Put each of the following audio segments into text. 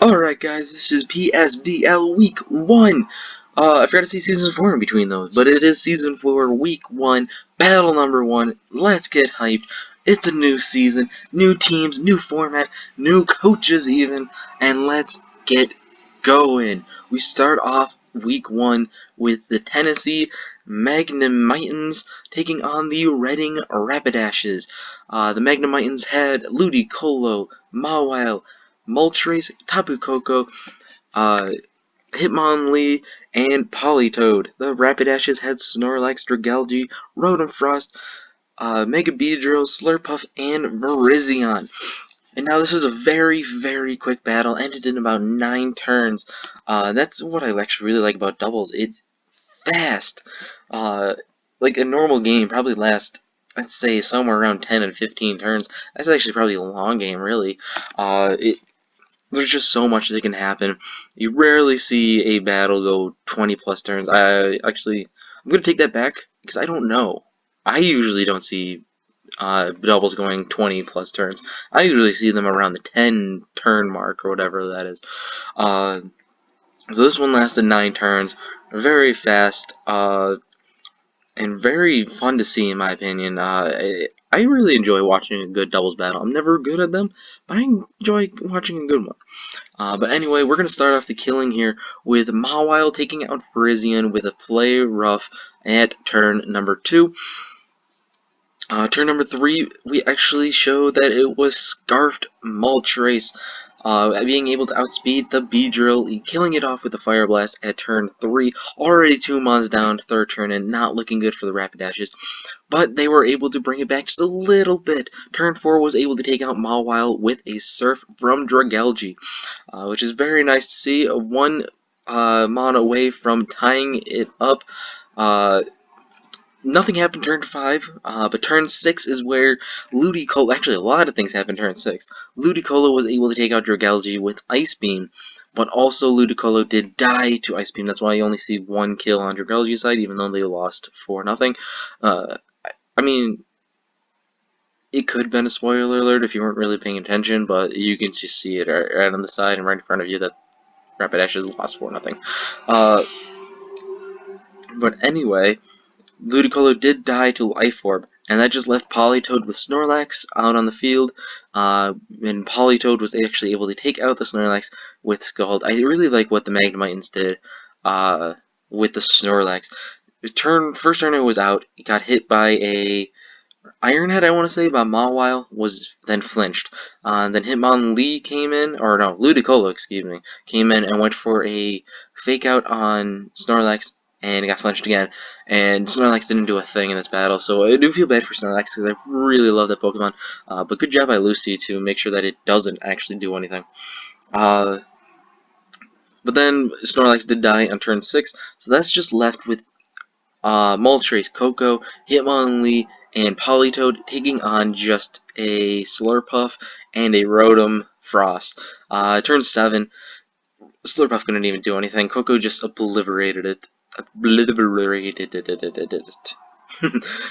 Alright guys, this is PSBL Week 1. I forgot to say Season 4 in between those, but it is Season 4, Week 1, Battle number 1. Let's get hyped. It's a new season, new teams, new format, new coaches even, and let's get going. We start off Week 1 with the Tennessee Magnemitans taking on the Reading Rapidashes. The Magnemitans had Ludicolo, Mawile, Moltres, Tapu Koko, Hitmonlee, and Politoed. The Rapidashes had Snorlax, Dragalge, Rotom Frost, Mega Beedrill, Slurpuff, and Virizion. And now this was a very, very quick battle, ended in about 9 turns. That's what I actually really like about doubles. It's fast. Like a normal game probably lasts, I'd say, somewhere around 10 and 15 turns. That's actually probably a long game, really. There's just so much that can happen. You rarely see a battle go 20 plus turns. I'm gonna take that back because I don't know. I usually don't see doubles going 20 plus turns. I usually see them around the 10 turn mark or whatever that is. So this one lasted 9 turns, very fast, and very fun to see in my opinion. I really enjoy watching a good doubles battle. I'm never good at them, but I enjoy watching a good one. But anyway, we're going to start off the killing here with Mawile taking out Virizion with a play rough at turn number 2. Turn number 3, we actually show that it was Scarfed Moltres, being able to outspeed the Beedrill, killing it off with the Fire Blast at turn 3. Already 2 mons down, third turn, and not looking good for the Rapidashes. But they were able to bring it back just a little bit. Turn 4 was able to take out Mawile with a Surf from Dragalge, which is very nice to see. One mon away from tying it up. Nothing happened turn 5, but turn 6 is where Ludicolo, actually a lot of things happened turn 6. Ludicolo was able to take out Dragalge with Ice Beam, but also Ludicolo did die to Ice Beam. That's why you only see 1 kill on Dragalge's side, even though they lost 4-0. I mean, it could have been a spoiler alert if you weren't really paying attention, but you can just see it right on the side and right in front of you that Rapidashes lost 4-0. But anyway, Ludicolo did die to Life Orb, and that just left Politoed with Snorlax out on the field, and Politoed was actually able to take out the Snorlax with Scald. I really like what the Magnemitans did with the Snorlax. First turn it was out, it got hit by a Iron Head, I want to say, by Mawile, was then flinched. Then Hitmonlee came in, or no, Ludicolo, excuse me, came in and went for a fake out on Snorlax, and it got flinched again. And Snorlax didn't do a thing in this battle, so I do feel bad for Snorlax because I really love that Pokemon. But good job by Lucy to make sure that it doesn't actually do anything. But then Snorlax did die on turn 6, so that's just left with Moltres, Koko, Hitmonlee, and Politoed taking on just a Slurpuff and a Rotom Frost. Turn 7, Slurpuff couldn't even do anything. Koko just obliterated it.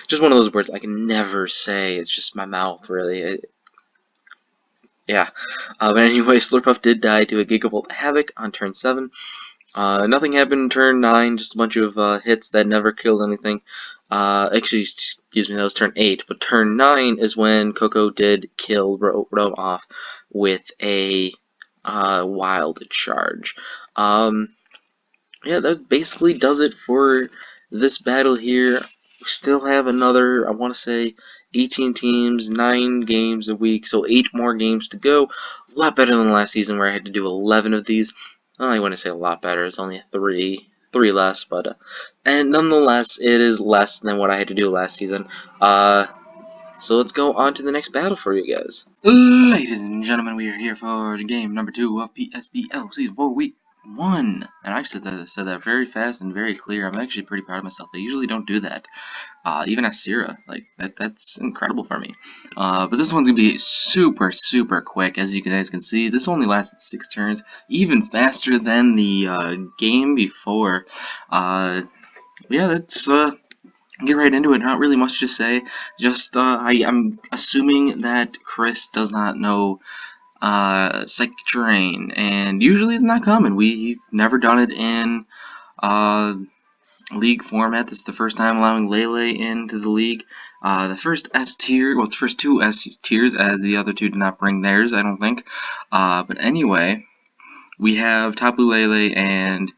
Just one of those words I can never say. It's just my mouth, really. Yeah. But anyway, Slurpuff did die to a Gigavolt Havoc on turn 7. Nothing happened turn 9, just a bunch of hits that never killed anything. Actually, excuse me, that was turn 8, but turn 9 is when Koko did kill Rotom off with a Wild Charge. Yeah, that basically does it for this battle here. We still have another, I want to say, 18 teams, 9 games a week, so 8 more games to go. A lot better than last season where I had to do 11 of these. Well, I wouldn't say a lot better, it's only 3 less, but and nonetheless, it is less than what I had to do last season. So let's go on to the next battle for you guys. Ladies and gentlemen, we are here for game number 2 of PSBL Season 4 Week 1. And I said that very fast and very clear. I'm actually pretty proud of myself. I usually don't do that. Even as Sierra, like that's incredible for me. But this one's gonna be super quick, as you guys can see. This only lasted 6 turns, even faster than the game before. Yeah, let's get right into it. Not really much to say. Just I'm assuming that Chris does not know Psychic Terrain, and usually it's not common. We've never done it in league format. This is the first time allowing Lele into the league. The first S tier, well, the first two S tiers, as the other two did not bring theirs, I don't think. But anyway, we have Tapu Lele and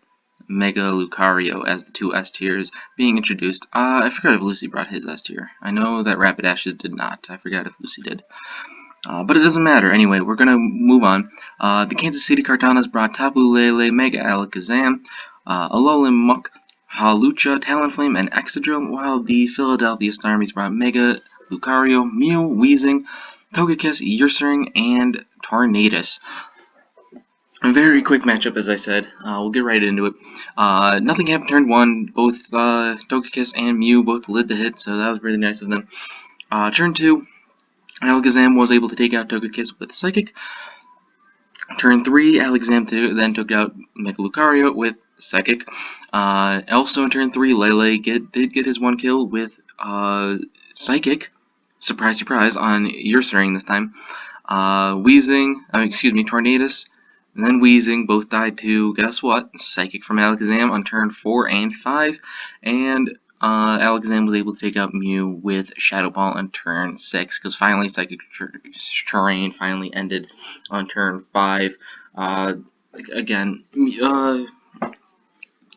Mega Lucario as the two S tiers being introduced. I forgot if Lucy brought his S tier. I know that Rapidash did not. I forgot if Lucy did. But it doesn't matter. Anyway, we're going to move on. The Kansas City Cartanas brought Tapu Lele, Mega Alakazam, Alolan Muck, Hawlucha, Talonflame, and Excadrill, while the Philadelphia Starmies brought Mega Lucario, Mew, Weezing, Togekiss, Ursaring, and Tornadus. A very quick matchup, as I said. We'll get right into it. Nothing happened turn 1. Both Togekiss and Mew both lived the hit, so that was really nice of them. Turn 2, Alakazam was able to take out Togekiss with Psychic. Turn 3, Alakazam then took out Mega Lucario with Psychic. Also in turn 3, Lele did get his one kill with Psychic. Surprise, surprise, on Ursaring this time. Tornadus, and then Weezing both died to, guess what? Psychic from Alakazam on turn 4 and 5. And Alakazam was able to take out Mew with Shadow Ball on turn 6, because finally Psychic Terrain finally ended on turn 5. Again,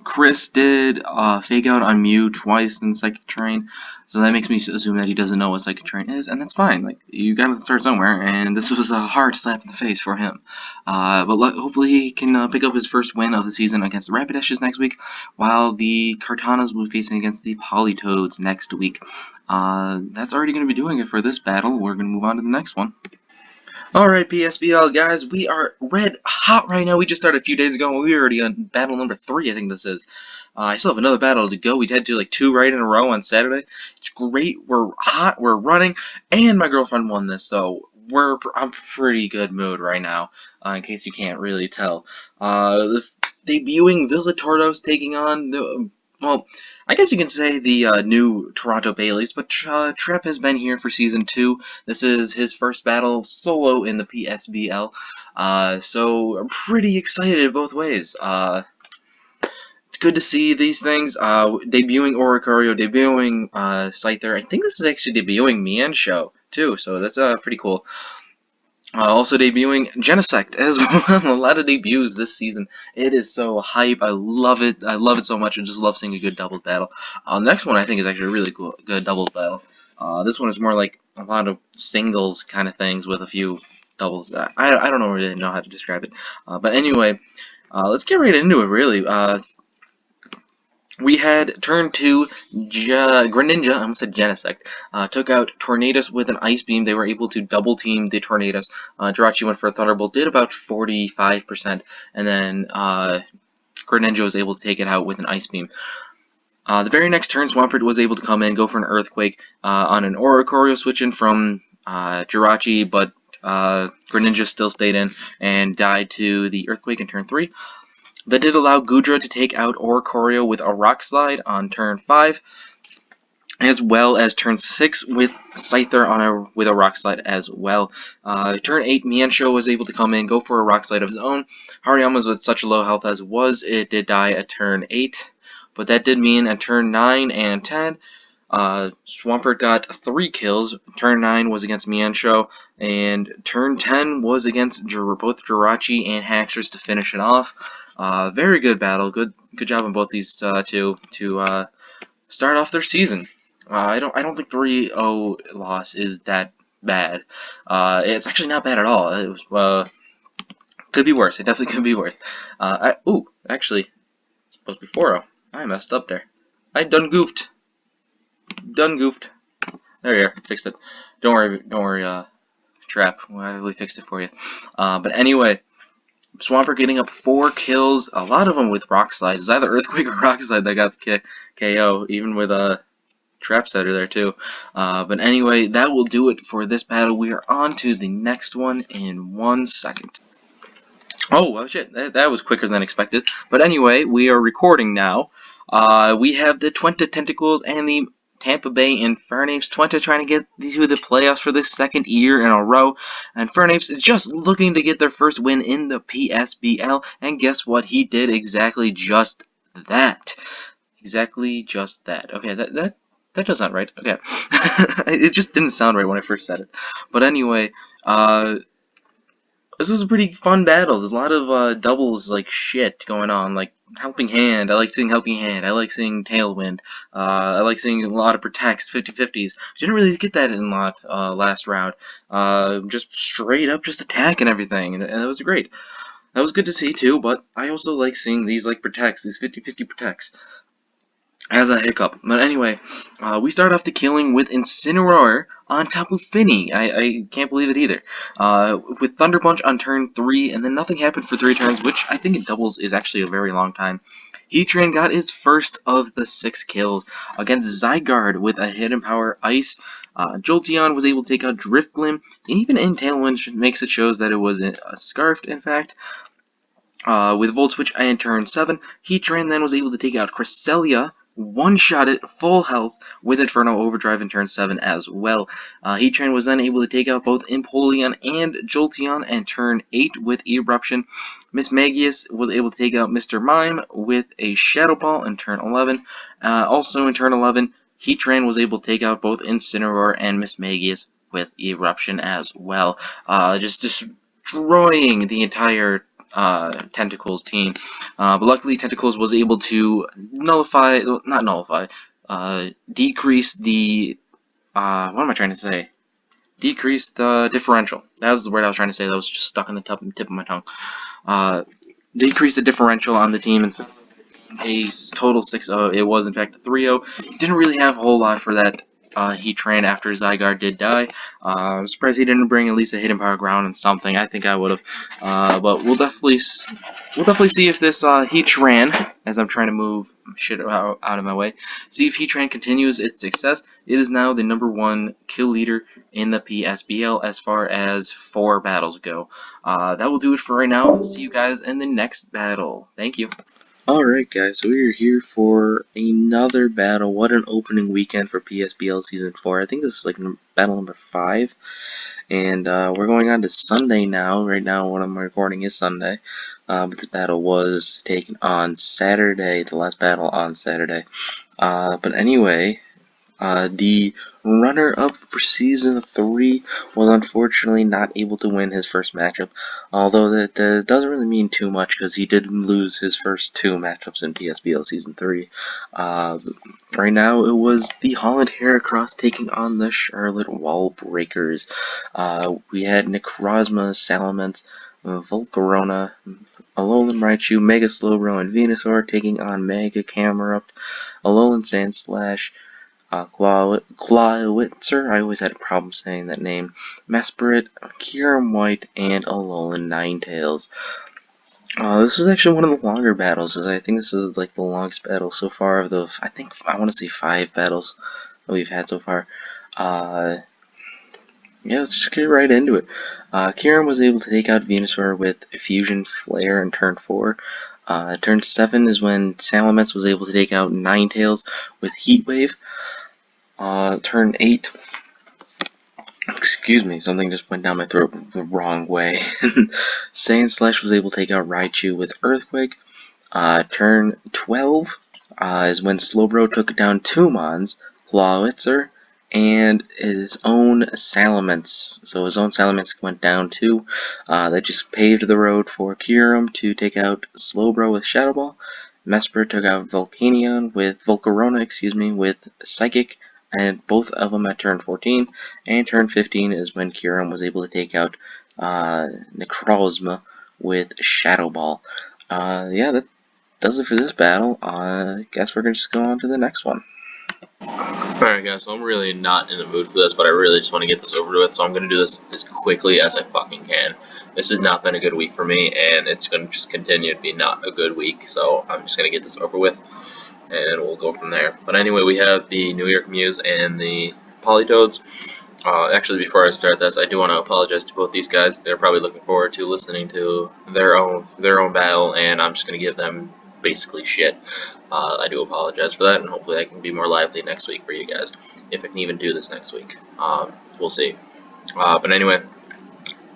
Chris did Fake Out on Mew twice in Psychic Terrain, so that makes me assume that he doesn't know what Psychic Terrain is, and that's fine. Like, you gotta start somewhere, and this was a hard slap in the face for him. But hopefully he can pick up his first win of the season against the Rapidashes next week, while the Cartanas will be facing against the Politoads next week. That's already going to be doing it for this battle. We're going to move on to the next one. Alright, PSBL guys, we are red hot right now. We just started a few days ago, and we're already on battle number 3, I think this is. I still have another battle to go. We had to do like 2 right in a row on Saturday. It's great. We're hot. We're running, and my girlfriend won this, so I'm pretty good mood right now. In case you can't really tell, debuting Villatordos taking on the I guess you can say the new Toronto Baileys, but Trep has been here for Season 2. This is his first battle solo in the PSBL, so I'm pretty excited both ways. It's good to see these things. Debuting Oricorio, debuting Scyther. I think this is actually debuting Mienshao, too, so that's pretty cool. Also debuting Genesect as well. A lot of debuts this season. It is so hype. I love it. I love it so much. I just love seeing a good doubles battle. The next one I think is actually a really cool, good doubles battle. This one is more like a lot of singles kind of things with a few doubles. I don't really know how to describe it. But anyway, let's get right into it, really. We had turn 2, Greninja, I almost said Genesect, took out Tornadus with an Ice Beam. They were able to double team the Tornadus. Jirachi went for a Thunderbolt, did about 45%, and then Greninja was able to take it out with an Ice Beam. The very next turn, Swampert was able to come in, go for an Earthquake on an Oricorio switch in from Jirachi, but Greninja still stayed in and died to the Earthquake in turn 3. That did allow Goodra to take out Oricorio with a Rock Slide on turn 5, as well as turn 6 with Scyther with a Rock Slide as well. Turn 8, Mienshao was able to come in, go for a Rock Slide of his own. Hariyama's with such low health as was, it did die at turn 8, but that did mean at turn 9 and 10, Swampert got 3 kills. Turn 9 was against Mienshao, and turn 10 was against both Jirachi and Haxorus to finish it off. Very good battle. Good job on both these two to start off their season. I don't think 3-0 loss is that bad. It's actually not bad at all. It was could be worse. It definitely could be worse. Actually, it's supposed to be 4-0. I messed up there. I done goofed. There you are. Fixed it. Don't worry. Trap. We fixed it for you. But anyway. Swampert getting up 4 kills, a lot of them with Rock Slide. It was either Earthquake or Rock Slide that got the KO, even with a Trap Setter there too. But anyway, that will do it for this battle. We are on to the next one in 1 second. Oh, well, shit, that was quicker than expected. But anyway, we are recording now. We have the Twente Tentacles and the Tampa Bay and Fernapes. Twente trying to get to the playoffs for the second year in a row, and Fernapes just looking to get their first win in the PSBL, and guess what? He did exactly just that. Exactly just that. Okay, that does sound right. Okay. It just didn't sound right when I first said it. But anyway, this was a pretty fun battle. There's a lot of doubles like shit going on, like Helping Hand. I like seeing Helping Hand. I like seeing Tailwind. I like seeing a lot of protects, 50-50s. Didn't really get that in a lot last round. Just straight up just attack and everything, and it was great. That was good to see too, but I also like seeing these like protects, these 50-50 protects as a hiccup. But anyway, we start off the killing with Incineroar on top of Finny. I can't believe it either. With Thunder Punch on turn 3, and then nothing happened for 3 turns, which I think in doubles is actually a very long time. Heatran got his first of the 6 kills against Zygarde with a Hidden Power Ice. Jolteon was able to take out Driftblim, and even in Tailwind shows that it was a Scarfed, in fact. With Volt Switch in turn 7, Heatran then was able to take out Cresselia, one-shot it full health with Inferno Overdrive in turn 7 as well. Heatran was then able to take out both Empoleon and Jolteon in turn 8 with Eruption. Mismagius was able to take out Mr. Mime with a Shadow Ball in turn 11. Also in turn 11, Heatran was able to take out both Incineroar and Mismagius with Eruption as well. Just destroying the entire Tentacles team, but luckily Tentacles was able to decrease the, what am I trying to say? Decrease the differential. That was the word I was trying to say. That was just stuck on the tip of my tongue. Decrease the differential on the team, and a total 6-0. It was in fact a 3-0. Didn't really have a whole lot for that Heatran after Zygarde did die. I'm surprised he didn't bring at least a Hidden Power Ground and something. I think I would have. But we'll definitely see if this Heatran, as I'm trying to move shit out of my way, see if Heatran continues its success. It is now the #1 kill leader in the PSBL as far as 4 battles go. That will do it for right now. I'll see you guys in the next battle. Thank you. Alright guys, so we are here for another battle. What an opening weekend for PSBL Season 4. I think this is like battle number 5. And we're going on to Sunday now. Right now when I'm recording is Sunday. But this battle was taken on Saturday, the last battle on Saturday. But anyway, the runner-up for Season 3 was unfortunately not able to win his first matchup, although that doesn't really mean too much because he did lose his first 2 matchups in PSBL Season 3. Right now, it was the Holland Heracross taking on the Charlotte Wall Breakers. We had Necrozma, Salamence, Volcarona, Alolan Raichu, Mega Slowbro, and Venusaur taking on Mega Camerupt, Alolan Sandslash, Clawitzer, I always had a problem saying that name, Mesprit, Kyurem White, and Alolan Ninetales. This was actually one of the longer battles, because I think this is like the longest battle so far of the, I want to say 5 battles that we've had so far. Yeah, let's just get right into it. Kyurem was able to take out Venusaur with Fusion Flare in turn 4. Turn 7 is when Salamence was able to take out Ninetales with Heat Wave. Turn 8, excuse me, something just went down my throat the wrong way. Sandslash was able to take out Raichu with Earthquake. Turn 12 is when Slowbro took down 2 Mons, Clawitzer, and his own Salamence. So his own Salamence went down too. That just paved the road for Kyurem to take out Slowbro with Shadow Ball. Mesprit took out Volcarona, with Psychic, and both of them at turn 14, and turn 15 is when Kyurem was able to take out Necrozma with Shadow Ball. Yeah, that does it for this battle. I guess we're going to just go on to the next one. Alright guys, so I'm really not in the mood for this, but I really just want to get this over with, so I'm going to do this as quickly as I fucking can. This has not been a good week for me, and it's going to just continue to be not a good week, so I'm just going to get this over with, and we'll go from there. But anyway, we have the New York Mews and the Politoads. Actually, before I start this, I do want to apologize to both these guys. They're probably looking forward to listening to their own battle, and I'm just going to give them basically shit. I do apologize for that, and hopefully I can be more lively next week for you guys, if I can even do this next week. We'll see. But anyway,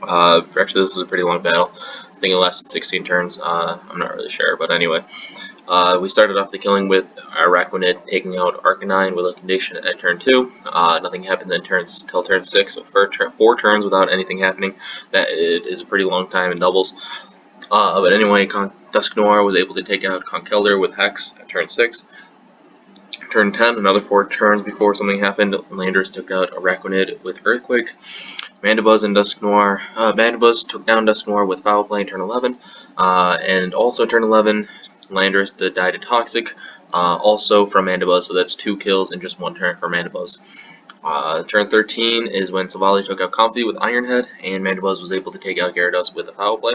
actually this is a pretty long battle. I think it lasted 16 turns. I'm not really sure, but anyway. We started off the killing with Araquanid taking out Arcanine with a condition at turn 2. Nothing happened then till turn 6, so for 4 turns without anything happening. That is a pretty long time in doubles. But anyway, Dusknoir was able to take out Conkeldurr with Hex at turn 6. Turn 10, another 4 turns before something happened, Landorus took out Araquanid with Earthquake. Mandibuzz and Dusknoir. Mandibuzz took down Dusknoir with Foul Play in turn 11. And also turn 11, Landorus died to Toxic, also from Mandibuzz, so that's 2 kills in just 1 turn for Mandibuzz. Turn 13 is when Savali took out Comfy with Iron Head, and Mandibuzz was able to take out Gyarados with a Foul Play.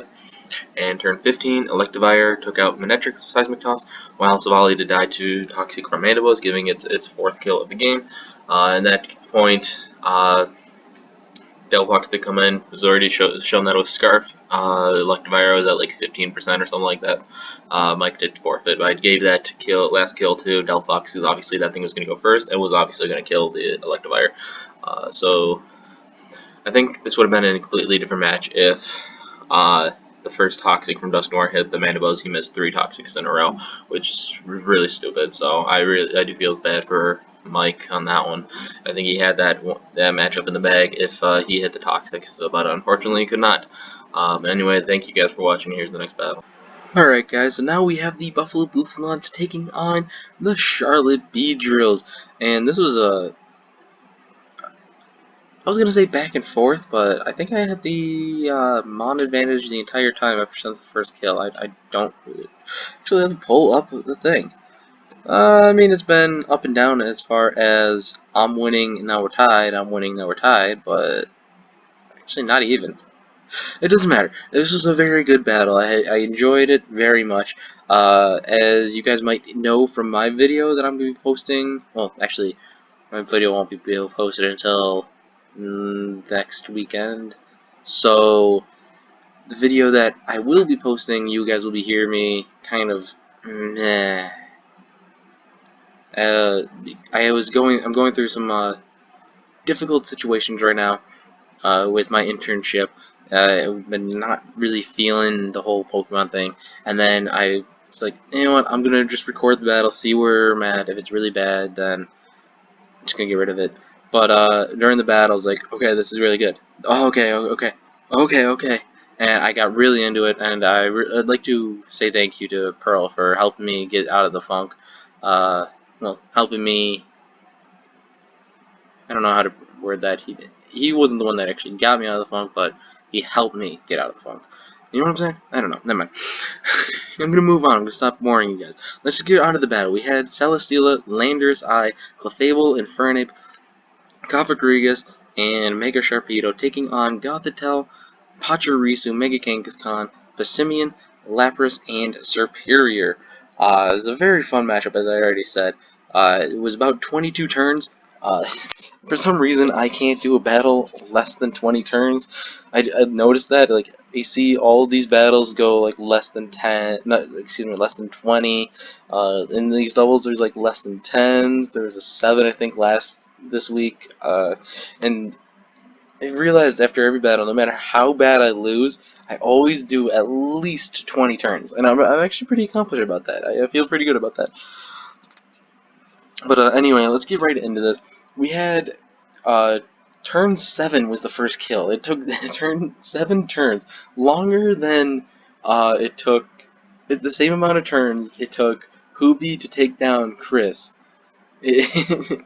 And turn 15, Electivire took out Manectric Seismic Toss, while Savali died to Toxic from Mandibuzz, giving it its 4th kill of the game. At that point, Delphox did come in. It was already shown that with Scarf. Electivire was at like 15% or something like that. Mike did forfeit, but I gave that last kill to Delphox, because obviously that thing was going to go first, and was obviously going to kill the Electivire. So I think this would have been a completely different match if the first Toxic from Dusknoir hit the Mandibuzz. He missed 3 Toxics in a row, which was really stupid. So I do feel bad for Mike on that one. I think he had that matchup in the bag if he hit the Toxics, but unfortunately he could not. Anyway, thank you guys for watching. Here's the next battle. Alright guys, so now we have the Buffalo Buffalos taking on the Charlotte Beedrills. And this was I was going to say back and forth, but I think I had the Mon advantage the entire time ever since the first kill. I don't actually have to pull up the thing. I mean, it's been up and down as far as I'm winning and now we're tied, I'm winning, now we're tied, but actually not even. It doesn't matter. This was a very good battle. I enjoyed it very much. As you guys might know from my video that I'm going to be posting, well, actually, my video won't be posted until next weekend. So, the video that I will be posting, you guys will be hearing me kind of meh. I'm going through some difficult situations right now with my internship. I've been not really feeling the whole Pokemon thing, and then I was like, you know what, I'm gonna just record the battle, see where I'm at. If it's really bad, then I'm just gonna get rid of it. But during the battle, I was like, okay, this is really good. Oh, okay. And I got really into it, and I'd like to say thank you to Pearl for helping me get out of the funk. Well, helping me. I don't know how to word that. He wasn't the one that actually got me out of the funk, but he helped me get out of the funk. You know what I'm saying? I don't know. Never mind. I'm gonna move on. I'm gonna stop boring you guys. Let's just get out of the battle. We had Celesteela, Landorus Eye, Clefable, Infernape, Cofagrigus, and Mega Sharpedo taking on Gothitelle, Pachirisu, Mega Kangaskhan, Passimian, Lapras, and Serperior. It was a very fun matchup, as I already said. It was about 22 turns. For some reason, I can't do a battle less than 20 turns. I've noticed that, like, I see all these battles go, like, less than 10, less than 20. In these doubles, there's, like, less than 10s. There was a 7, I think, this week. And I realized after every battle, no matter how bad I lose, I always do at least 20 turns. And I'm actually pretty accomplished about that. I feel pretty good about that. But anyway, let's get right into this. We had turn 7 was the first kill. It took 7 turns, longer than it took the same amount of turns it took Hoobie to take down Chris. It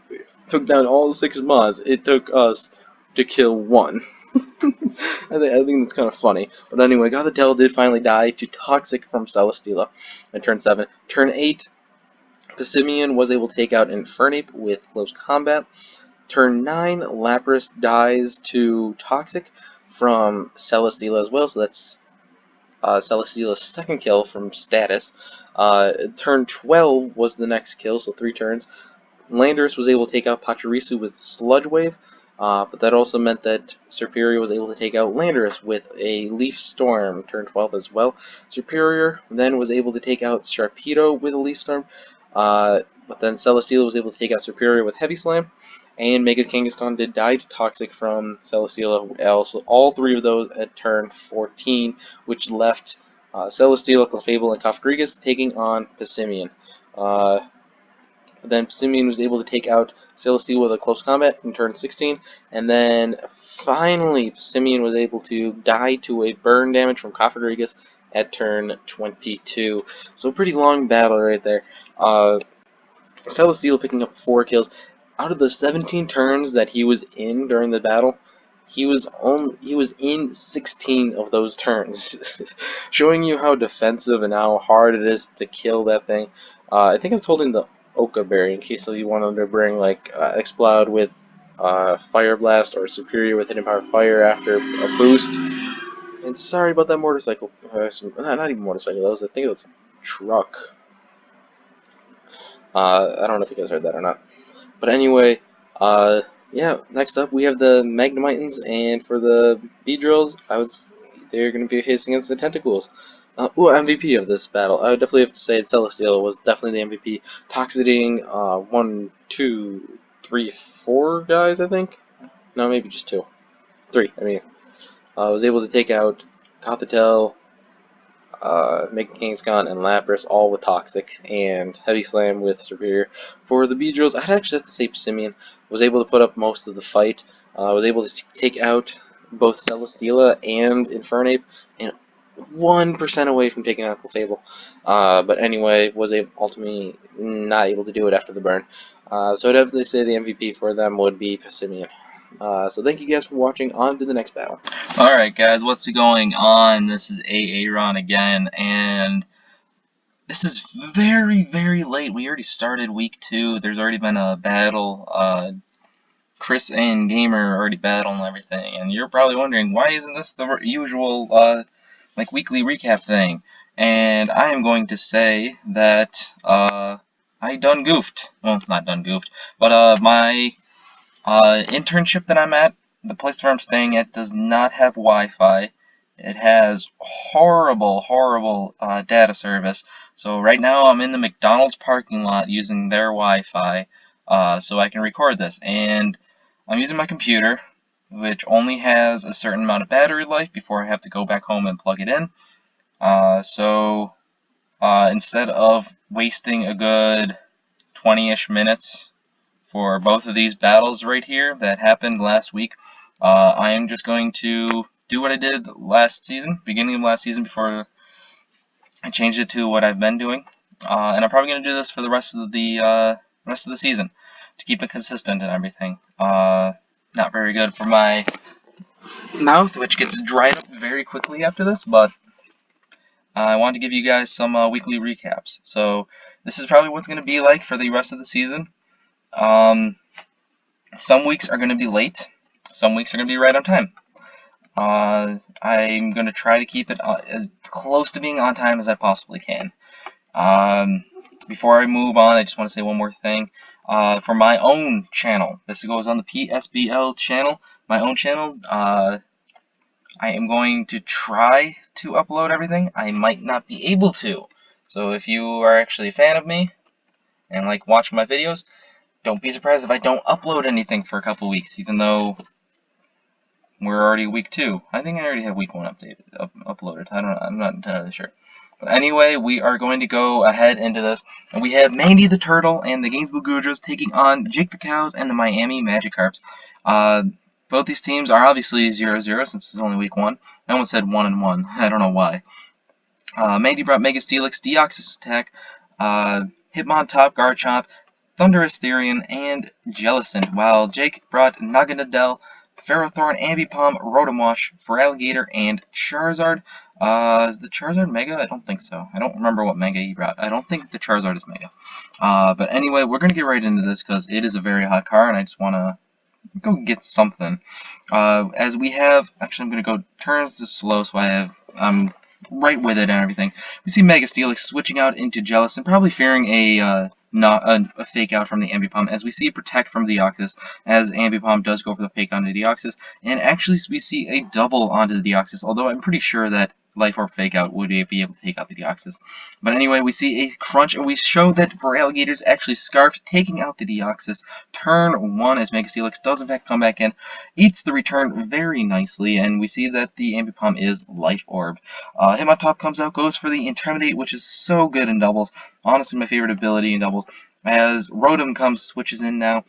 took down all 6 mods. It took us to kill 1. I think that's kind of funny. But anyway, Gothitelle did finally die to Toxic from Celesteela in turn 7. Turn 8. Passimian was able to take out Infernape with close combat. Turn 9, Lapras dies to Toxic from Celesteela as well, so that's Celesteela's second kill from status. Turn 12 was the next kill, so 3 turns. Landorus was able to take out Pachirisu with Sludge Wave. but that also meant that Superior was able to take out Landorus with a Leaf Storm, turn 12 as well. Superior then was able to take out Sharpedo with a Leaf Storm, but then Celesteela was able to take out Superior with Heavy Slam, and Mega Kangaskhan did die to Toxic from Celesteela. Also, all three of those at turn 14, which left Celesteela, Clefable, and Kofgrigus taking on Passimian. Then Passimian was able to take out Celesteela with a close combat in turn 16, and then finally Passimian was able to die to a burn damage from Kofgrigus at turn 22. So a pretty long battle right there. Celesteela picking up 4 kills. Out of the 17 turns that he was in during the battle, he was in 16 of those turns, showing you how defensive and how hard it is to kill that thing. I think I was holding the Oka Berry in case you wanted to bring like Explode with Fire Blast or Superior with Hidden Power Fire after a boost. And sorry about that motorcycle. Not even motorcycle. I think it was a truck. I don't know if you guys heard that or not. But anyway, yeah, next up we have the Magnemitans, and for the Beedrills, they're going to be facing against the Tentacools. MVP of this battle. I would definitely have to say Celesteela was definitely the MVP. Toxiting 1, 2, 3, 4 guys, I think? No, maybe just 2. 3, I mean. Was able to take out Gothitelle, Mega Kangaskhan, and Lapras, all with Toxic, and Heavy Slam with Superior. For the Beedrills, I'd actually have to say Passimian was able to put up most of the fight, was able to take out both Celesteela and Infernape, and 1% away from taking out Clefable. But anyway, was ultimately not able to do it after the burn. So I'd definitely say the MVP for them would be Passimian. So thank you guys for watching. On to the next battle. Alright guys, what's going on? This is Aaron again, and this is very, very late. We already started week 2. There's already been a battle. Chris and Gamer already battled and everything, and you're probably wondering, why isn't this the usual like weekly recap thing? And I am going to say that I done goofed. Well, not done goofed, but my internship that I'm at, the place where I'm staying at, does not have Wi-Fi. It has horrible, horrible data service. So right now I'm in the McDonald's parking lot using their Wi-Fi so I can record this. And I'm using my computer, which only has a certain amount of battery life before I have to go back home and plug it in. So instead of wasting a good 20-ish minutes for both of these battles right here that happened last week, I am just going to do what I did last season, beginning of last season, before I changed it to what I've been doing. And I'm probably going to do this for the rest of the season to keep it consistent and everything. Not very good for my mouth, which gets dried up very quickly after this, but I wanted to give you guys some weekly recaps. So this is probably what's going to be like for the rest of the season. Some weeks are going to be late. Some weeks are going to be right on time. I'm going to try to keep it as close to being on time as I possibly can. Before I move on, I just want to say one more thing. For my own channel, this goes on the PSBL channel, my own channel, I am going to try to upload everything. I might not be able to. So if you are actually a fan of me and like watching my videos, don't be surprised if I don't upload anything for a couple weeks, even though we're already week 2. I think I already have week 1 uploaded. I don't know. I'm not entirely sure. But anyway, we are going to go ahead into this. And we have Mandy the Turtle and the Gainesville Gudras taking on Jake the Cows and the Miami Magikarps. Both these teams are obviously 0-0 since it's only week 1. I almost said 1-1. I don't know why. Mandy brought Mega Steelix, Deoxys Attack, Hitmontop, Garchomp, Thundurus Therian, and Jellicent, while Jake brought Naganadel, Ferrothorn, Ambipom, Rotomosh, Feraligatr, and Charizard. Is the Charizard Mega? I don't think so. I don't remember what Mega he brought. I don't think the Charizard is Mega. But anyway, we're going to get right into this because it is a very hot car, and I just want to go get something. As we have, actually I'm going to go turns this slow so I'm right with it and everything. We see Mega Steelix switching out into Jellicent, probably fearing a not a fake out from the Ambipom, as we see Protect from Deoxys, as Ambipom does go for the fake onto Deoxys, and actually we see a double onto the Deoxys, although I'm pretty sure that Life Orb fake out would be able to take out the Deoxys. But anyway, we see a crunch, and we show that Feraligatr actually scarfed, taking out the Deoxys. Turn 1 as Mega Steelix does in fact come back in, eats the return very nicely, and we see that the Ambipom is Life Orb. Hitmontop comes out, goes for the Intimidate, which is so good in doubles. Honestly, my favorite ability in doubles. As Rotom switches in now,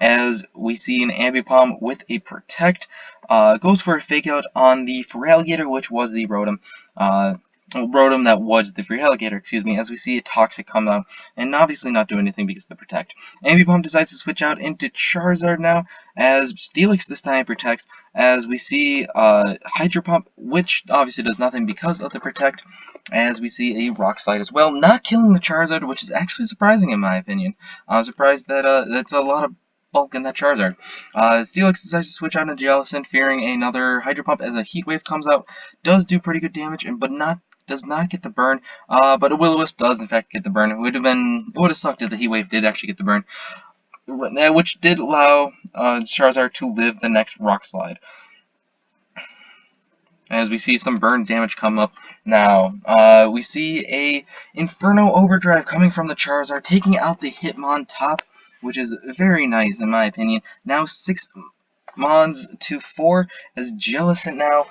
as we see an Ambipom with a Protect, goes for a Fake Out on the Feraligatr, which was the Rotom. Rotom that was the Feraligatr, excuse me, as we see a Toxic come out, and obviously not do anything because of the Protect. Ambipom decides to switch out into Charizard now, as Steelix this time protects, as we see Hydro Pump, which obviously does nothing because of the Protect, as we see a Rock Slide as well, not killing the Charizard, which is actually surprising in my opinion. I'm surprised that that's a lot of bulk in that Charizard. Steelix decides to switch out into Jellicent, fearing another Hydro Pump as a Heat Wave comes out. Does do pretty good damage, but does not get the burn. But a Will-O-Wisp does in fact get the burn. It would have sucked if the Heat Wave did actually get the burn, which did allow Charizard to live the next Rock Slide. As we see some burn damage come up now. We see a Inferno Overdrive coming from the Charizard, taking out the Hitmontop, which is very nice in my opinion. Now 6 Mons to 4, as Jellicent now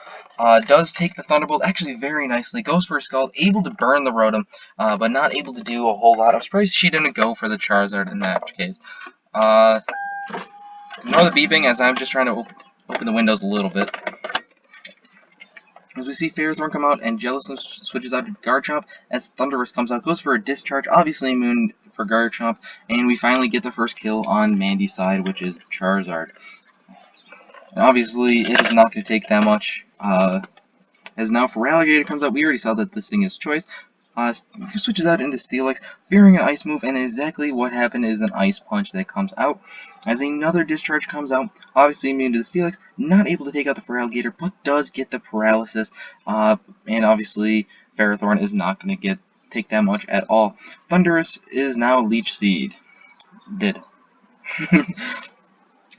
does take the Thunderbolt actually very nicely, goes for a Scald, able to burn the Rotom, but not able to do a whole lot. I'm surprised she didn't go for the Charizard in that case. Ignore the beeping as I'm just trying to open the windows a little bit. As we see Ferrothorn come out, and Jellicent switches out to Garchomp, as Thundurus comes out, goes for a Discharge, obviously immune for Garchomp, and we finally get the first kill on Mandy's side, which is Charizard. And obviously, it is not going to take that much, as now Feraligatr comes out. We already saw that this thing is Choice. Switches out into Steelix, fearing an Ice move, and exactly what happened is an Ice Punch that comes out. As another Discharge comes out, obviously immune to the Steelix, not able to take out the Feraligatr, but does get the Paralysis, and obviously Ferrothorn is not going to take that much at all. Thundurus is now Leech Seed. Did.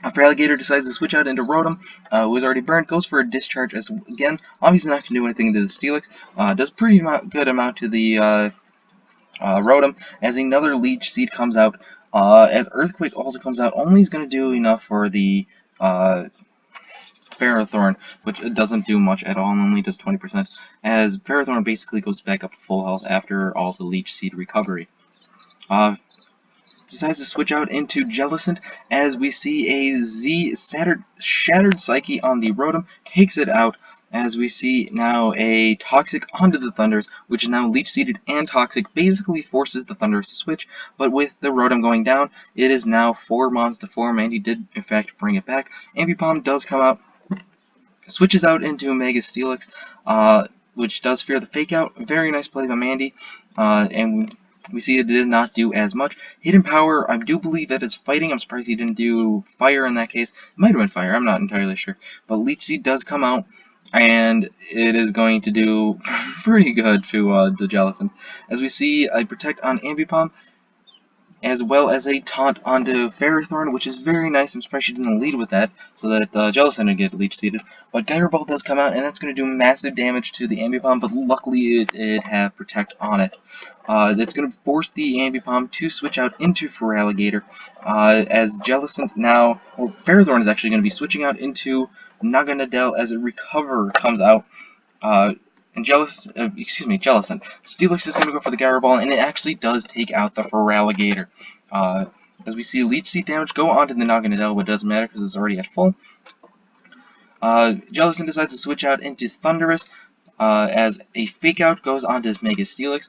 Feraligatr decides to switch out into Rotom, who is already burned, goes for a Discharge as again, obviously not going to do anything to the Steelix, does pretty good amount to the Rotom, as another Leech Seed comes out, as Earthquake also comes out, only is going to do enough for the Ferrothorn, which doesn't do much at all and only does 20%, as Ferrothorn basically goes back up to full health after all the Leech Seed recovery. Decides to switch out into Jellicent, as we see a Shattered Psyche on the Rotom, takes it out, as we see now a Toxic onto the Thundurus, which is now Leech Seeded and Toxic, basically forces the Thundurus to switch, but with the Rotom going down, it is now 4 Mons to 4, Mandy did in fact bring it back. Ambipom does come out, switches out into Mega Steelix, which does fear the Fake Out. Very nice play by Mandy, and we see it did not do as much. Hidden Power, I do believe it is Fighting. I'm surprised he didn't do Fire in that case. It might have been Fire, I'm not entirely sure. But Leech Seed does come out, and it is going to do pretty good to the Jellicent. As we see a Protect on Ambipom, as well as a Taunt onto Ferrothorn, which is very nice. I'm surprised she didn't lead with that, so that Jellicent would get Leech Seeded. But Gyro Ball does come out, and that's going to do massive damage to the Ambipom, but luckily it had Protect on it. That's going to force the Ambipom to switch out into Feraligatr, as Jellicent now, or Ferrothorn is actually going to be switching out into Naganadel as a Recover comes out. And Jellicent, Steelix is going to go for the Gyro Ball, and it actually does take out the Feraligatr. As we see Leech Seed damage go onto the Naganadel, but it doesn't matter because it's already at full. Jellicent decides to switch out into Thundurus, as a Fake Out goes onto his Mega Steelix,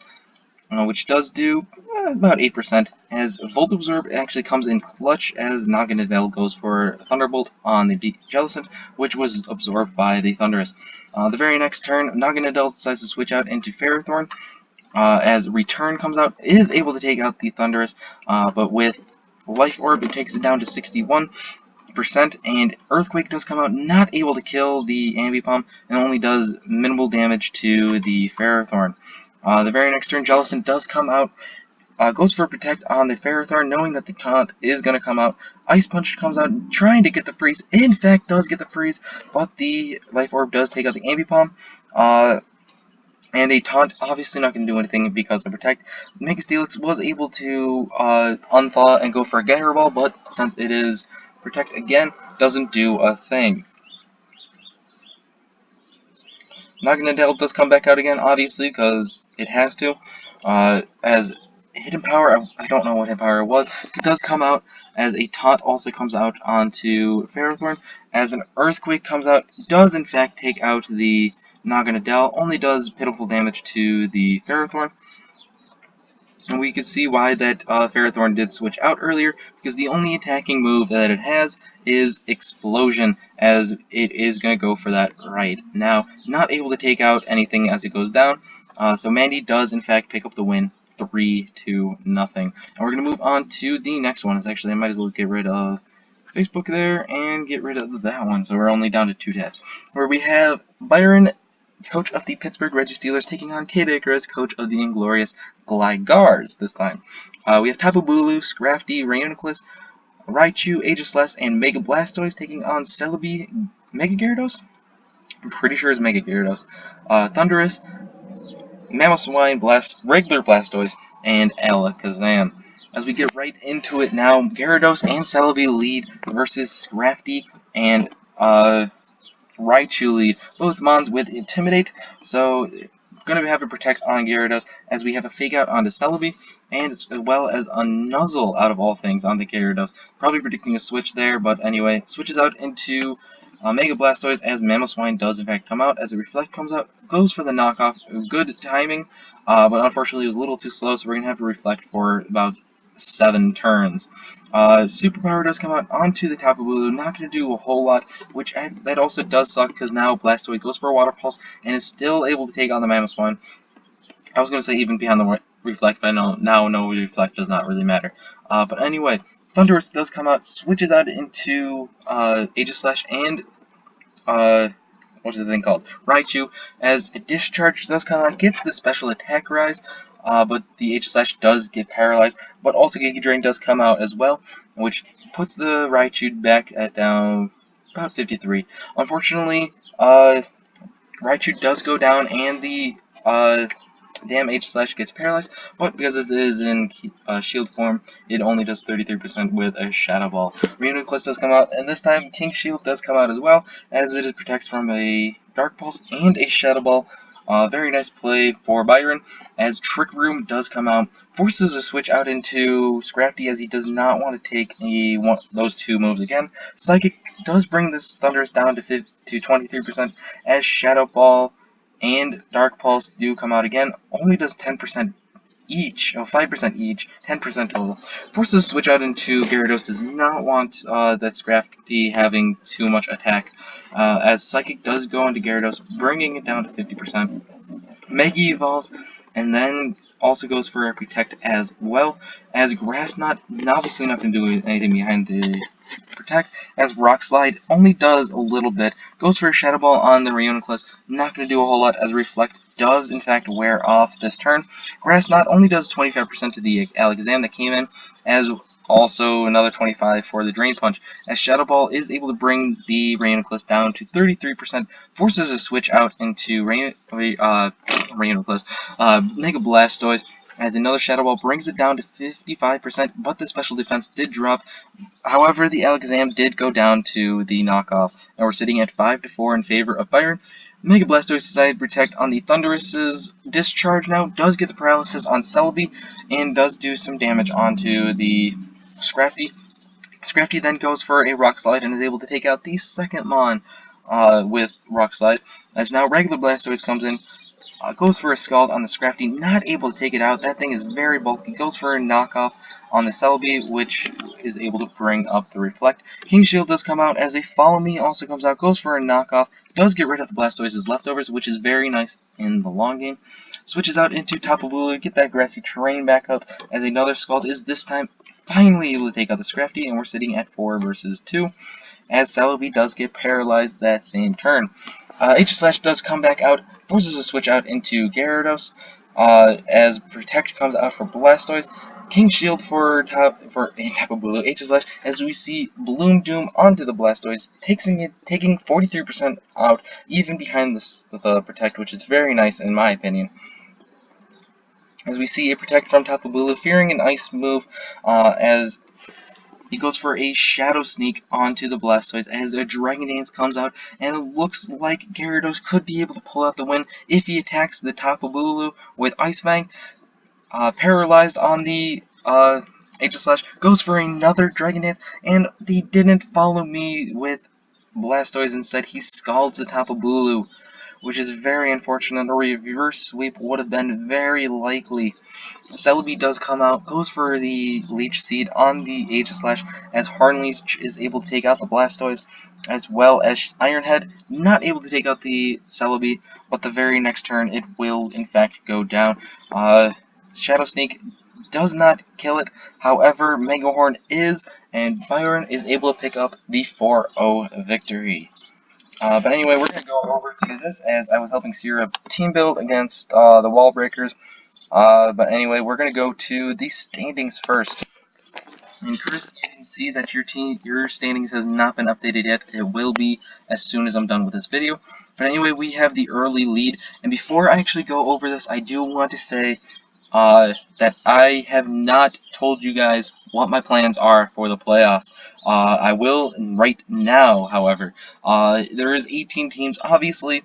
which does do about 8%, as Volt Absorb actually comes in clutch, as Naganadel goes for Thunderbolt on the Jellicent, which was absorbed by the Thundurus. The very next turn, Naganadel decides to switch out into Ferrothorn, as Return comes out, is able to take out the Thundurus, but with Life Orb it takes it down to 61%, and Earthquake does come out, not able to kill the Ambipom, and only does minimal damage to the Ferrothorn. The very next turn, Jellicent does come out, Goes for Protect on the Ferrothorn, knowing that the taunt is going to come out. Ice Punch comes out, trying to get the freeze. In fact, does get the freeze, but the Life Orb does take out the Ambipom. And a taunt, obviously not going to do anything because of Protect. Mega Steelix was able to unthaw and go for a Gyro Ball, but since it is Protect again, doesn't do a thing. Naganadel does come back out again, obviously, because it has to. As Hidden Power, I don't know what Hidden Power was, it does come out, as a taunt also comes out onto Ferrothorn, as an Earthquake comes out, does in fact take out the Naganadel, only does pitiful damage to the Ferrothorn. And we can see why that Ferrothorn did switch out earlier, because the only attacking move that it has is Explosion, as it is going to go for that right now. Not able to take out anything as it goes down, so Mandy does in fact pick up the win, 3-0. And we're going to move on to the next one. Actually, I might as well get rid of Facebook there and get rid of that one, so we're only down to 2 tabs. Where we have Byron, coach of the Pittsburgh Reggie Steelers, taking on Kid Icarus, coach of the Inglorious Glygars this time. We have Tapu Bulu, Scrafty, Reuniclus, Raichu, Aegislash, and Mega Blastoise taking on Celebi, Mega Gyarados? I'm pretty sure it's Mega Gyarados. Thundurus, Mamoswine, regular Blastoise, and Alakazam. As we get right into it now, Gyarados and Celebi lead versus Scrafty and Raichu lead, both Mons with Intimidate, so going to have a Protect on Gyarados, as we have a Fake Out onto Celebi, and as well as a Nuzzle out of all things on the Gyarados. Probably predicting a switch there, but anyway, switches out into Mega Blastoise, as Mamoswine does in fact come out, as a Reflect comes out, goes for the knockoff, good timing, but unfortunately it was a little too slow, so we're going to have to Reflect for about 7 turns. Superpower does come out onto the Tapu Bulu, not going to do a whole lot, which that also does suck, because now Blastoise goes for a Water Pulse, and is still able to take on the Mamoswine. I was going to say even behind the Reflect, but I know now no Reflect does not really matter. But anyway, Thundurus does come out, switches out into Aegislash and what's the thing called? Raichu, as a Discharge does come out, gets the special attack rise, but the Aegislash does get paralyzed, but also Giga Drain does come out as well, which puts the Raichu back at down about 53. Unfortunately, Raichu does go down, and the damn Aegislash gets paralyzed, but because it is in shield form, it only does 33% with a Shadow Ball. Reuniclus does come out, and this time King Shield does come out as well, as it protects from a Dark Pulse and a Shadow Ball. Very nice play for Byron, as Trick Room does come out, forces a switch out into Scrafty, as he does not want to take those 2 moves again. Psychic does bring this Thundurus down to 23%, as Shadow Ball and Dark Pulse do come out again, only does 10% each, 5% each, 10% total. Forces a switch out into Gyarados, does not want that Scrafty having too much attack, as Psychic does go into Gyarados, bringing it down to 50%. Mega Evolves, and then also goes for a Protect as well, as Grass Knot, obviously not going to do anything behind the Protect, as Rock Slide only does a little bit, goes for a Shadow Ball on the Reuniclus, not going to do a whole lot, as Reflect does in fact wear off this turn. Grass Knot only does 25% to the Alakazam that came in, as also another 25 for the Drain Punch, as Shadow Ball is able to bring the Reuniclus down to 33%, forces a switch out into Mega Blastoise, as another Shadow Ball brings it down to 55%, but the special defense did drop. However, the Alakazam did go down to the knockoff, and we're sitting at 5-4 in favor of Byron. Mega Blastoise decided to Protect on the Thundurus's Discharge now, does get the paralysis on Celebi, and does do some damage onto the Scrafty. Scrafty then goes for a Rock Slide and is able to take out the second Mon with Rock Slide, as now regular Blastoise comes in, goes for a Scald on the Scrafty, not able to take it out. That thing is very bulky. Goes for a knockoff on the Celebi, which is able to bring up the Reflect. King Shield does come out, as a Follow Me also comes out, goes for a knockoff, does get rid of the Blastoise's leftovers, which is very nice in the long game. Switches out into Tapu Bulu, get that Grassy Terrain back up, as another Scald is this time finally able to take out the Scrafty, and we're sitting at 4 versus 2, as Celebi does get paralyzed that same turn. Aegislash does come back out, forces a switch out into Gyarados, as Protect comes out for Blastoise, King Shield for Tapu Bulu, H/slash, as we see Bloom Doom onto the Blastoise, taking 43% out, even behind the Protect, which is very nice in my opinion. As we see a Protect from Tapu Bulu, fearing an Ice move, as he goes for a Shadow Sneak onto the Blastoise as a Dragon Dance comes out, and it looks like Gyarados could be able to pull out the win if he attacks the Tapu Bulu with Ice Fang. Paralyzed on the H/slash, goes for another Dragon Dance, and he didn't follow me with Blastoise. Instead, he scalds the Tapu Bulu, which is very unfortunate. A reverse sweep would have been very likely. Celebi does come out, goes for the Leech Seed on the H/slash, as Harnleech is able to take out the Blastoise, as well as Ironhead, not able to take out the Celebi, but the very next turn it will in fact go down. Shadow Sneak does not kill it, however, Mega Horn is, and Byron is able to pick up the 4-0 victory. But anyway, we're going to go over to this, as I was helping Sierra team build against the Wall Breakers. But anyway, we're going to go to the standings first. And Chris, you can see that your standings has not been updated yet. It will be as soon as I'm done with this video. But anyway, we have the early lead. And before I actually go over this, I do want to say that I have not told you guys what my plans are for the playoffs. I will right now, however. There is 18 teams, obviously,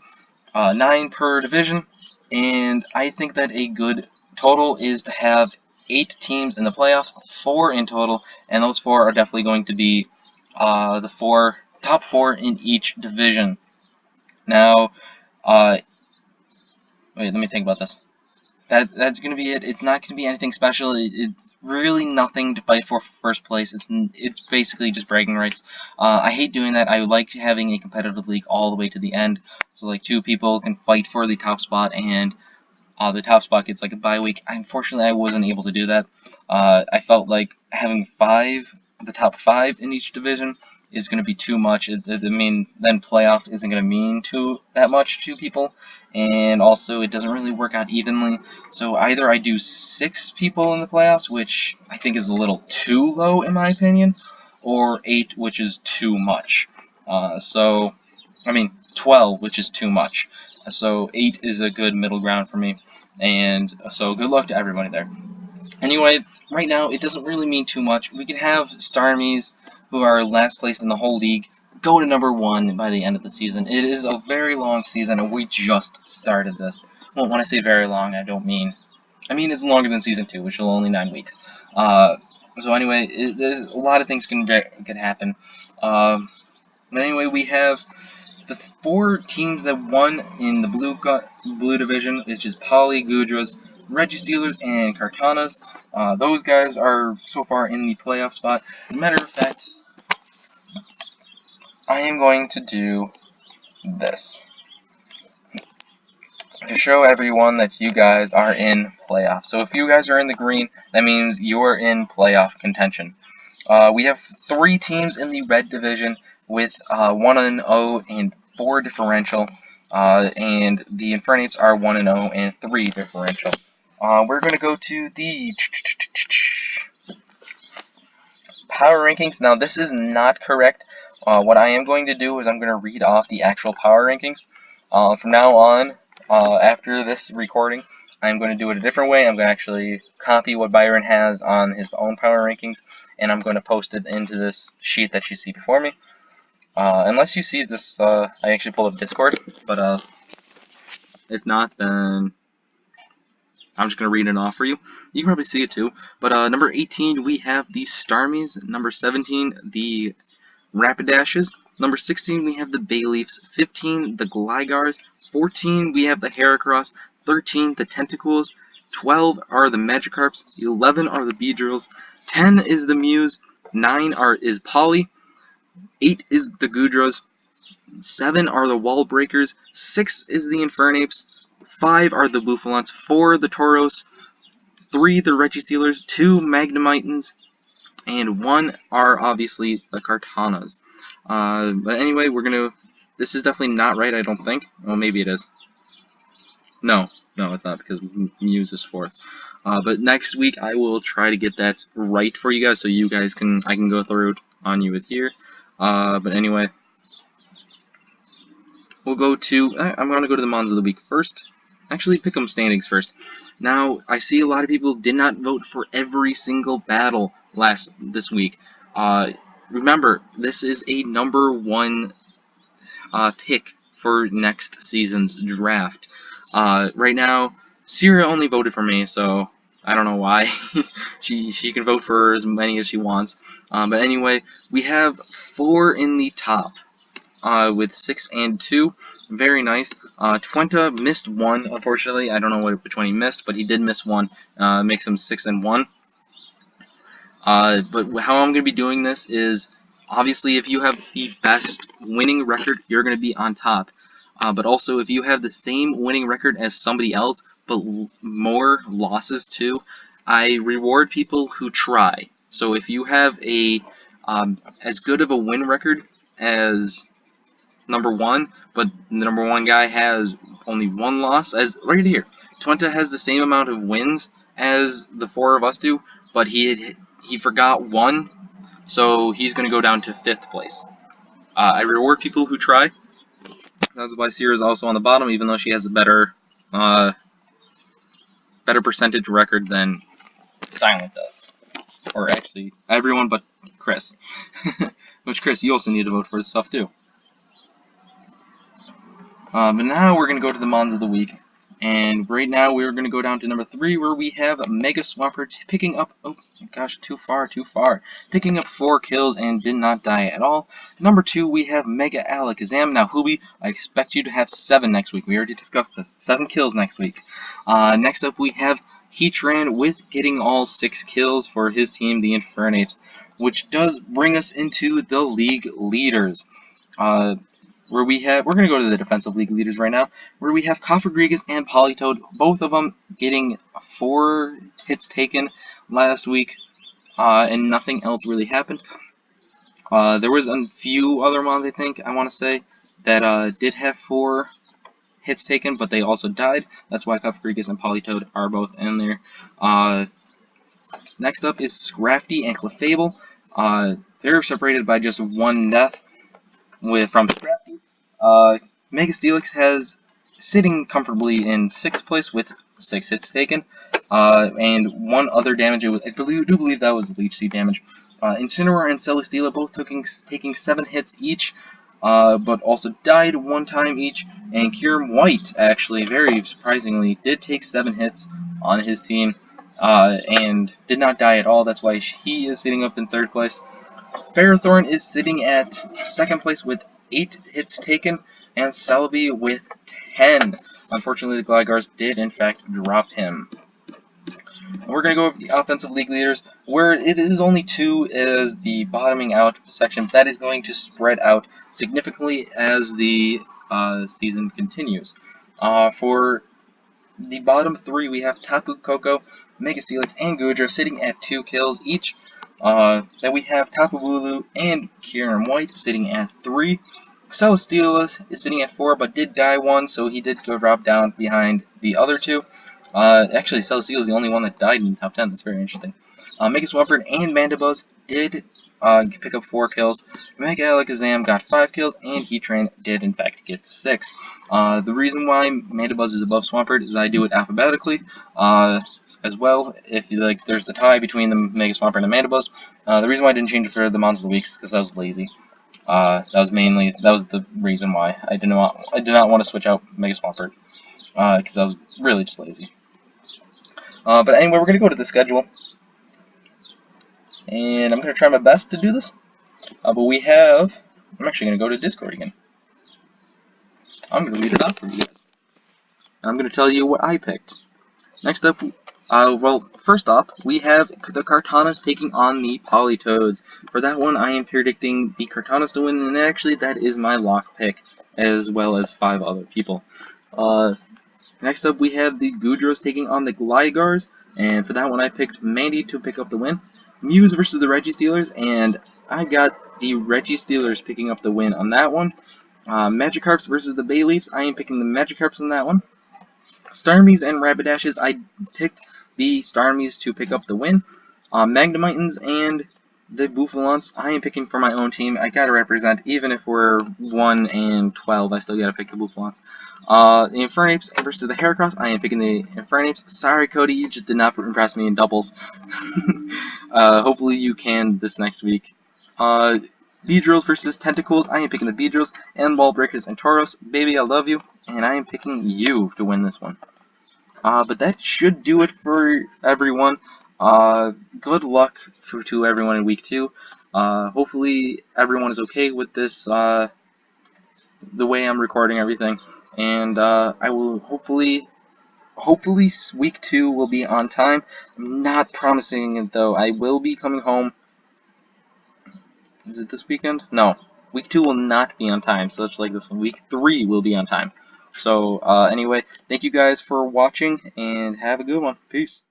9 per division, and I think that a good total is to have 8 teams in the playoffs, 4 in total, and those 4 are definitely going to be the top 4 in each division. Now, wait, let me think about this. That's going to be it. It's not going to be anything special. It's really nothing to fight for first place. It's basically just bragging rights. I hate doing that. I like having a competitive league all the way to the end, so like 2 people can fight for the top spot, and the top spot gets like a bye week. Unfortunately, I wasn't able to do that. I felt like having the top 5 in each division is going to be too much. I mean, then playoff isn't going to mean that much to people, and also it doesn't really work out evenly. So either I do 6 people in the playoffs, which I think is a little too low in my opinion, or 8, which is too much. I mean 12, which is too much. So 8 is a good middle ground for me, and so good luck to everybody there. Anyway, right now it doesn't really mean too much. We can have Starmies, who are last place in the whole league, go to number 1 by the end of the season. It is a very long season, and we just started this. Well, when I say very long, I mean it's longer than season 2, which is only 9 weeks. So anyway, there's a lot of things can happen. But anyway, we have the 4 teams that won in the blue division, which is Poly, Gudras, Registealers, and Kartanas. Those guys are so far in the playoff spot. As a matter of fact, I am going to do this to show everyone that you guys are in playoffs. So if you guys are in the green, that means you're in playoff contention. We have 3 teams in the red division with 1-0 and 4 differential, and the Infernates are 1-0 and 3 differential. We're going to go to the power rankings. Now, this is not correct. What I am going to do is I'm going to read off the actual power rankings. From now on, after this recording, I'm going to do it a different way. I'm going to actually copy what Byron has on his own power rankings, and I'm going to post it into this sheet that you see before me. Unless you see this, I actually pulled up Discord, but if not, then I'm just going to read it off for you. You can probably see it too. But number 18, we have the Starmies. Number 17, the Rapidashes. Number 16, we have the Bayleafs. 15, the Glygars. 14, we have the Heracross. 13, the Tentacools. 12 are the Magikarps. 11 are the Beedrills. 10 is the Muse. 9 is Poly. 8 is the Gudras. 7 are the Wall Breakers. 6 is the Infernapes. 5 are the Buffalantes. 4 the Tauros. 3 the Registealers. 2 Magnemitans. And 1 are obviously the Kartanas. But anyway, this is definitely not right, I don't think. Well, maybe it is. No. No, it's not, because Muse is 4th. But next week I will try to get that right for you guys, so you guys I can go through it on you with here. But anyway, we'll go to, I'm going to go to the Mons of the Week first. Actually, pick 'em standings first. Now, I see a lot of people did not vote for every single battle this week. Remember, this is a number 1 pick for next season's draft. Right now, Sierra only voted for me, so I don't know why. she can vote for as many as she wants. But anyway, we have 4 in the top. With 6 and 2, very nice. Twenta missed 1, unfortunately. I don't know which one he missed, but he did miss 1. Makes him 6 and 1. But how I'm going to be doing this is, obviously, if you have the best winning record, you're going to be on top. But also, if you have the same winning record as somebody else, but more losses too, I reward people who try. So if you have a as good of a win record as number 1, but the number 1 guy has only 1 loss, as right here, Twenta has the same amount of wins as the 4 of us do, but he forgot 1, so he's going to go down to 5th place. I reward people who try. That's why Sierra is also on the bottom, even though she has a better percentage record than Silent does. Or actually, everyone but Chris. Which, Chris, you also need to vote for his stuff too. But now we're going to go to the Mons of the Week. And right now we're going to go down to number 3, where we have Mega Swampert picking up, oh gosh, too far, picking up 4 kills and did not die at all. Number 2, we have Mega Alakazam. Now, Hoobi, I expect you to have 7 next week. We already discussed this. 7 kills next week. Next up, we have Heatran with getting all 6 kills for his team, the Infernates, which does bring us into the league leaders. We're going to go to the defensive league leaders right now, where we have Cofagrigus and Politoed, both of them getting 4 hits taken last week, and nothing else really happened. There was a few other ones, I want to say, that did have 4 hits taken, but they also died. That's why Cofagrigus and Politoed are both in there. Next up is Scrafty and Clefable. They're separated by just 1 death from Scrafty. Mega Steelix has sitting comfortably in 6th place with 6 hits taken, and 1 other damage. I do believe that was Leech Seed damage. Incineroar and Celesteela both taking 7 hits each, but also died 1 time each. And Kyurem White, actually, very surprisingly, did take 7 hits on his team, and did not die at all. That's why he is sitting up in 3rd place. Ferrothorn is sitting at 2nd place with 8 hits taken, and Celebi with 10. Unfortunately, the Glygars did, in fact, drop him. We're going to go over the offensive league leaders, where it is only 2 as the bottoming out section. That is going to spread out significantly as the season continues. For the bottom 3, we have Tapu Koko, Mega Steelix, and Goodra sitting at 2 kills each. Then we have Tapu Bulu and Kyurem White sitting at 3. Celesteela is sitting at 4, but did die 1, so he did go drop down behind the other 2. Actually, Celesteela is the only one that died in the top 10. That's very interesting. Mega Swampert and Mandibuzz did pick up 4 kills. Mega Alakazam got 5 kills, and Heatran did, in fact, get 6. The reason why Mandibuzz is above Swampert is I do it alphabetically, as well. If there's a tie between the Mega Swampert and Mandibuzz. The reason why I didn't change it for the Mons of the Week is because I was lazy. That was the reason why I did not want to switch out Mega Swampert, because I was really just lazy. But anyway, we're going to go to the schedule, and I'm going to try my best to do this. But we have, I'm actually going to go to Discord again. I'm going to read it out for you guys. And I'm going to tell you what I picked. Next up, well, first off, we have the Kartanas taking on the Politoads. For that one, I am predicting the Kartanas to win, and actually that is my lock pick, as well as 5 other people. Next up, we have the Goodras taking on the Glygars, and for that one, I picked Mandy to pick up the win. Muse versus the Registeelers, and I got the Registeelers picking up the win on that one. Magikarps versus the Bayleafs, I am picking the Magikarps on that one. Starmies and Rapidashes, I picked the Starmies to pick up the win. Magnemitans and the Bouffalants, I am picking for my own team. I gotta represent, even if we're 1 and 12, I still gotta pick the Bouffalants. The Infernapes versus the Heracross, I am picking the Infernapes. Sorry, Cody, you just did not impress me in doubles. Hopefully you can this next week. Beedrills versus Tentacles, I am picking the Beedrills. And Wall Breakers and Tauros, baby, I love you, and I am picking you to win this one. But that should do it for everyone. Good luck to everyone in week 2. Hopefully everyone is okay with this, the way I'm recording everything. And I will hopefully week 2 will be on time. I'm not promising it though. I will be coming home. Is it this weekend? No. Week 2 will not be on time, such like this one. Week 3 will be on time. So, anyway, thank you guys for watching, and have a good one. Peace.